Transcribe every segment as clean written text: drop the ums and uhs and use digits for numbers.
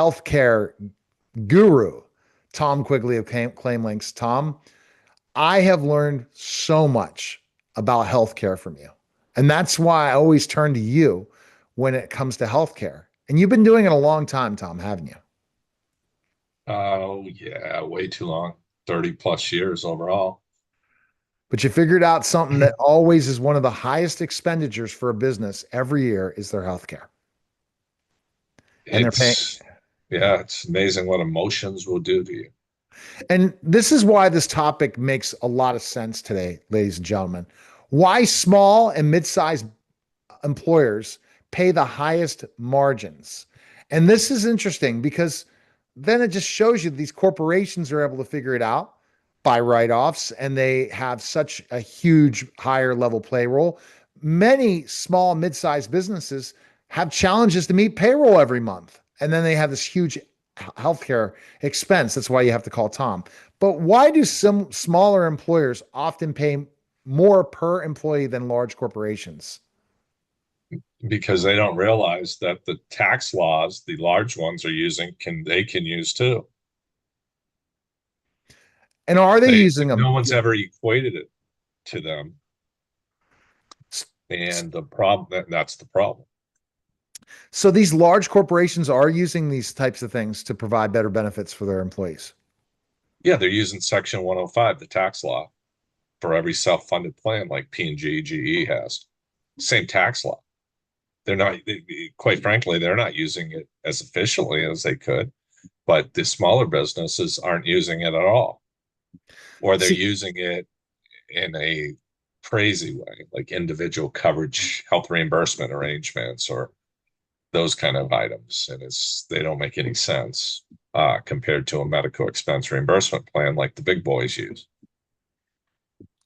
healthcare guru, Tom Quigley of Claim Links. Tom, I have learned so much about healthcare from you. And that's why I always turn to you when it comes to healthcare. And you've been doing it a long time, Tom, haven't you? Oh, yeah, way too long. 30 plus years overall. But you figured out something that always is one of the highest expenditures for a business every year is their healthcare. And they're paying. It's, yeah, it's amazing what emotions will do to you. And this is why this topic makes a lot of sense today, ladies and gentlemen. Why small and mid-sized employers pay the highest margins. And this is interesting because then it just shows you these corporations are able to figure it out by write-offs and they have such a huge higher level payroll. Many small and mid-sized businesses have challenges to meet payroll every month. And then they have this huge healthcare expense. That's why you have to call Tom. But why do some smaller employers often pay more per employee than large corporations? Because they don't realize that the tax laws the large ones are using can use too. And are they They using them? no one's ever equated it to them, and that's the problem. So these large corporations are using these types of things to provide better benefits for their employees. Yeah, they're using Section 105, the tax law, for every self-funded plan like P&G, GE has. Same tax law. They're not, quite frankly, they're not using it as efficiently as they could, but the smaller businesses aren't using it at all, or they're See, using it in a crazy way, like individual coverage, health reimbursement arrangements, or those kind of items. And they don't make any sense compared to a medical expense reimbursement plan like the big boys use.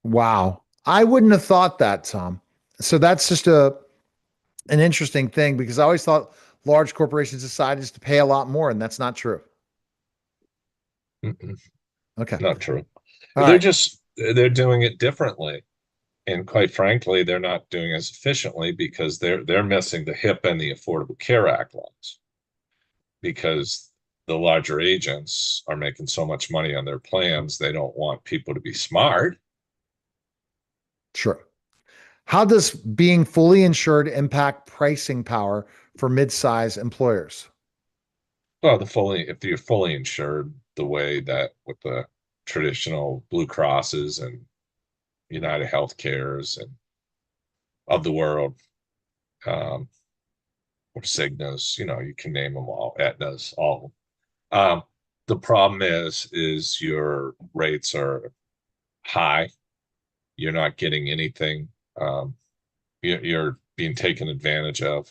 wow. I wouldn't have thought that, Tom. So that's just an interesting thing because I always thought large corporations decided to pay a lot more, and that's not true. Mm-mm, Okay. not true. All right. They're doing it differently. And quite frankly, they're not doing as efficiently because they're missing the HIP and the Affordable Care Act laws because the larger agents are making so much money on their plans, they don't want people to be smart. Sure. How does being fully insured impact pricing power for mid-size employers? Well, if you're fully insured the way that with the traditional Blue Crosses and United Healthcares and of the world, um, or Cignas, you can name them all, Aetna's, all of them. The problem is your rates are high. You're not getting anything. Um, you're being taken advantage of.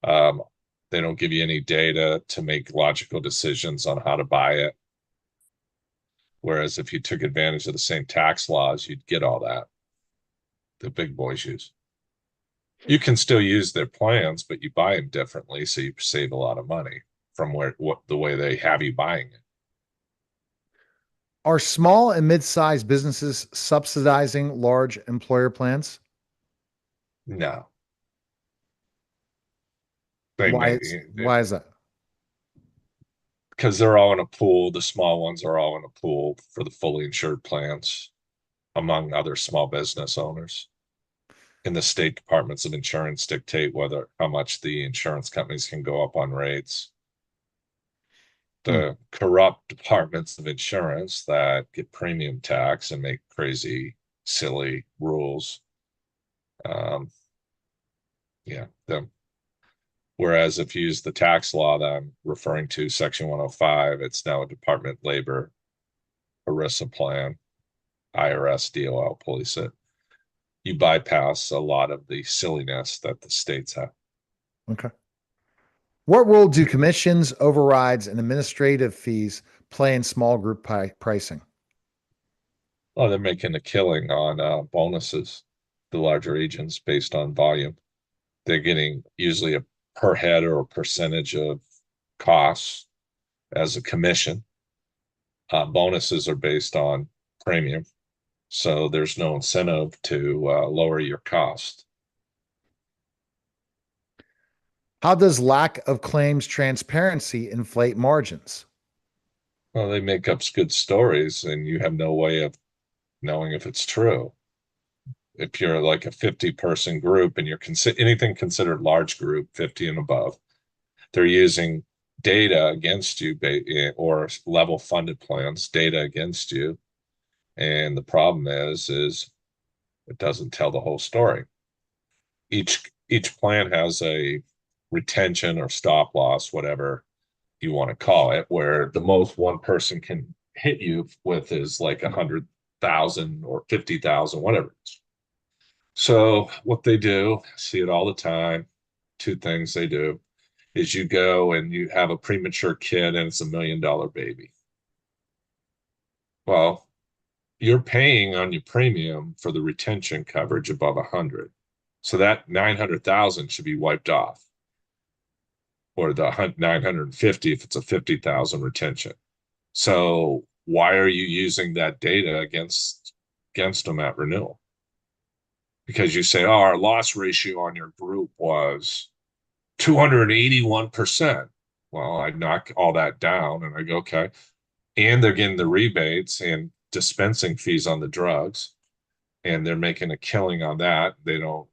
Um, they don't give you any data to make logical decisions on how to buy it. Whereas if you took advantage of the same tax laws, you'd get all that the big boys use. You can still use their plans, but you buy them differently, so you save a lot of money from the way they have you buying it. Are small and mid-sized businesses subsidizing large employer plans? No, they Why may is why is that? because they're all in a pool. The small ones are all in a pool for the fully insured plans, among other small business owners. And the state departments of insurance dictate whether how much the insurance companies can go up on rates. Hmm. The corrupt departments of insurance that get premium tax and make crazy, silly rules. Um, yeah, them. Whereas if you use the tax law that I'm referring to, Section 105, it's now a Department of Labor ERISA plan, IRS, DOL police it. You bypass a lot of the silliness that the states have. Okay. What role do commissions, overrides, and administrative fees play in small group pricing? Oh, they're making a killing on bonuses, the larger agents based on volume. They're getting usually a per head or a percentage of costs as a commission. Bonuses are based on premium, so there's no incentive to lower your cost. How does lack of claims transparency inflate margins? Well, they make up good stories and you have no way of knowing if it's true. If you're like a 50-person group and you're anything considered large group, 50 and above, they're using data against you or level funded plans, data against you. And the problem is it doesn't tell the whole story. Each plan has a retention or stop loss, whatever you want to call it, where the most one person can hit you with is like 100,000 or 50,000, whatever it is. So what they do, see it all the time. Two things they do is you go and you have a premature kid and it's $1 million baby. Well, you're paying on your premium for the retention coverage above 100. So that 900,000 should be wiped off, or the 950 if it's a 50,000 retention. So why are you using that data against them at renewal? Because you say, oh, our loss ratio on your group was 281%. Well, I knock all that down and I go, okay. And they're getting the rebates and dispensing fees on the drugs, and they're making a killing on that. They don't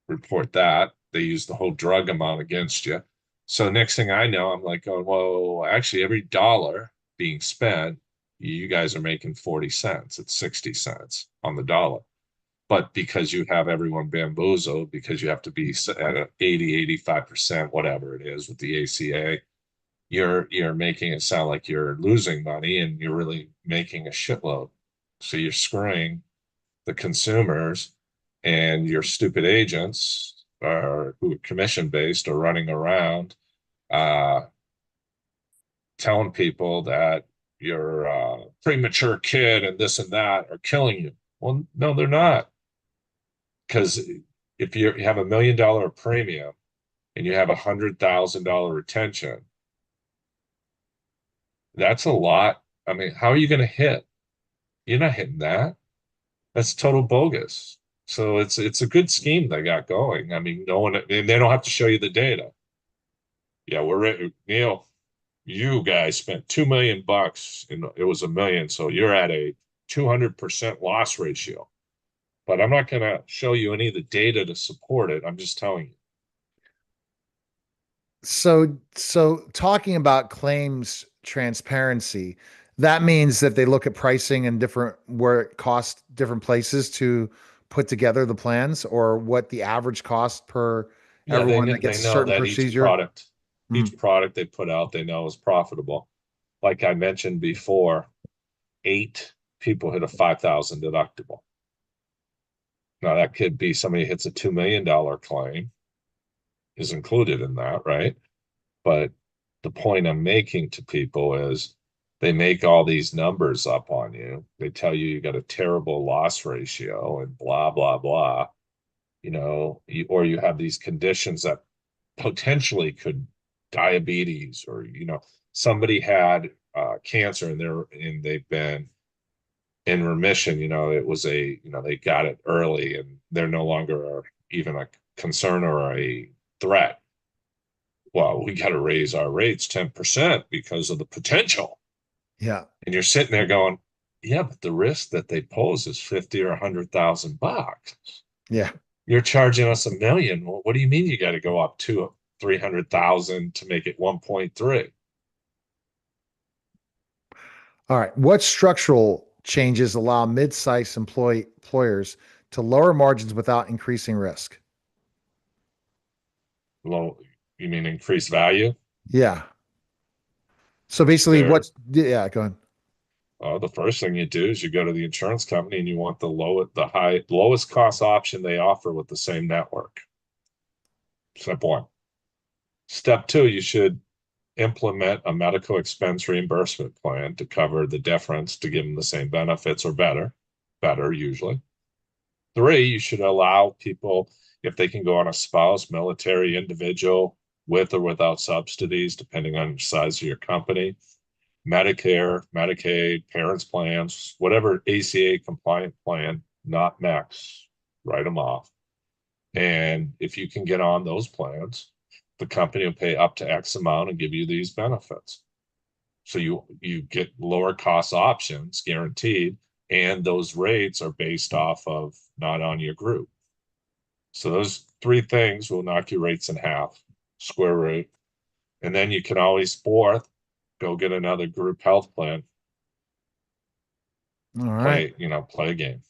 report that. They use the whole drug amount against you. So next thing I know, I'm like, oh, well, actually, every dollar being spent, you guys are making 40 cents. It's 60 cents on the dollar. But because you have everyone bamboozled, because you have to be at 80, 85%, whatever it is with the ACA, you're making it sound like you're losing money and you're really making a shitload. So you're screwing the consumers, and your stupid agents are who are commission based are running around uh, telling people that your premature kid and this and that are killing you. Well, no, they're not. Because if you have $1 million premium and you have $100,000 retention, that's a lot. I mean, how are you going to hit? You're not hitting that. That's total bogus. So it's a good scheme they got going. I mean, no one, and they don't have to show you the data. Yeah, Neil, you guys spent 2 million bucks and it was 1 million, so you're at a 200% loss ratio. But I'm not going to show you any of the data to support it. I'm just telling you. So talking about claims transparency, that means that they look at pricing and different where it costs different places to put together the plans or what the average cost per Yeah, everyone that they gets a know certain that procedure. Hmm. each product they put out, they know is profitable. Like I mentioned before, 8 people hit a 5,000 deductible. Now that could be somebody hits a $2 million claim is included in that, right? But the point I'm making to people is they make all these numbers up on you. They tell you you got a terrible loss ratio and blah, blah, blah, or you have these conditions that potentially could diabetes, or, somebody had cancer and they've been in remission. It was they got it early and they're no longer even a concern or a threat. Well, we got to raise our rates 10% because of the potential. Yeah. And you're sitting there going, yeah, but the risk that they pose is 50 or 100,000 bucks. Yeah. You're charging us 1 million. Well, what do you mean you got to go up to 300,000 to make it 1.3? All right. What structural changes allow mid-sized employers to lower margins without increasing risk? Low, you mean increased value? Yeah. So basically, There, yeah, go ahead. the first thing you do is you go to the insurance company and you want the lowest cost option they offer with the same network. Step one. Step two, you should implement a medical expense reimbursement plan to cover the difference to give them the same benefits or better usually. Three, you should allow people, if they can go on a spouse, military, individual, with or without subsidies, depending on the size of your company, Medicare, Medicaid, parents plans, whatever ACA compliant plan, not max, write them off. And if you can get on those plans, the company will pay up to X amount and give you these benefits. So you get lower cost options guaranteed, and those rates are based off of not on your group. So those three things will knock your rates in half, square root. And then you can always fourth, go get another group health plan, All right. play a game.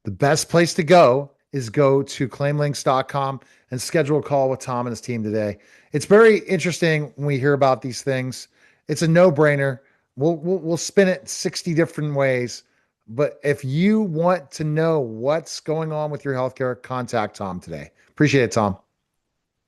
The best place to go is go to claimlinks.com and schedule a call with Tom and his team today. It's very interesting when we hear about these things. It's a no-brainer. We'll spin it 60 different ways. But if you want to know what's going on with your healthcare, contact Tom today. Appreciate it, Tom.